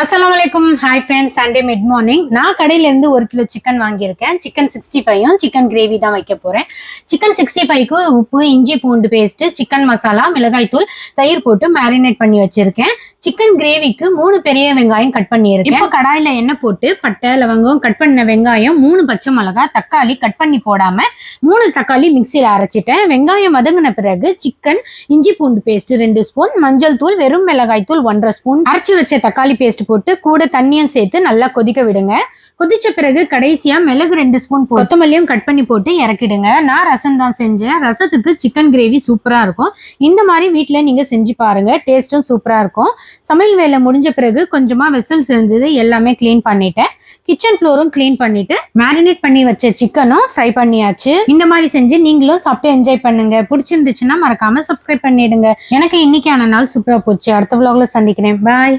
அஸ்ஸலாமுஅலைக்கும். Hi friends, Sunday mid morning. நான் கடையில இருந்து 1 கிலோ சிக்கன் வாங்கியிருக்கேன். சிக்கன் 65யும் சிக்கன் கிரேவி தான் வைக்க போறேன். சிக்கன் 65க்கு உப்பு, இஞ்சி பூண்டு பேஸ்ட், சிக்கன் மசாலா, மிளகாய் தூள், தயிர் போட்டு மேரினேட் பண்ணி வச்சிருக்கேன். சிக்கன் கிரேவிக்கு 3 பெரிய வெங்காயம் கட் பண்ணியிருக்கேன். இப்போ கடாயில எண்ணெய் போட்டு பட்டை, லவங்கம், கட் பண்ண வெங்காயம், 3 பச்சை மிளகாய், தக்காளி கட் பண்ணி போடாம 3 தக்காளி மிக்சியில அரைச்சிட்டேன். வெங்காயம் வதங்கின பிறகு சிக்கன், இஞ்சி பூண்டு பேஸ்ட் 2 ஸ்பூன், மஞ்சள் தூள், வெறும் மிளகாய் தூள் 1.5 ஸ்பூன், அரைச்சி வச்ச தக்காளி பேஸ்ட் போட்டு கூட தண்ணியும் சேர்த்து நல்லா கொதிக்க விடுங்க. கொதிச்ச பிறகு கடைசியா மிளகு 2 ஸ்பூன் கொத்தமல்லியும் கட் பண்ணி போட்டு இறக்கிடுங்க. நான் ரசம் தான் செஞ்சேன். ரசத்துக்கு சிக்கன் கிரேவி சூப்பரா இருக்கும். இந்த மாதிரி வீட்டுல நீங்க செஞ்சு பாருங்க, டேஸ்டும் சூப்பரா இருக்கும். சமையல் வேலை முடிஞ்ச பிறகு கொஞ்சமா வெசல்ஸ் இருந்தது, எல்லாமே கிளீன் பண்ணிட்டேன். கிச்சன் ஃப்ளோரும் கிளீன் பண்ணிட்டு மேரினேட் பண்ணி வச்ச சிக்கனும் ஃப்ரை பண்ணியாச்சு. இந்த மாதிரி செஞ்சு நீங்களும் சாப்பிட்டு என்ஜாய் பண்ணுங்க. பிடிச்சிருந்துச்சுன்னா மறக்காம சப்ஸ்கிரைப் பண்ணிடுங்க. எனக்கு இன்னைக்கான நாள் சூப்பரா போச்சு. அடுத்த vlogல சந்திக்கிறேன். பாய்.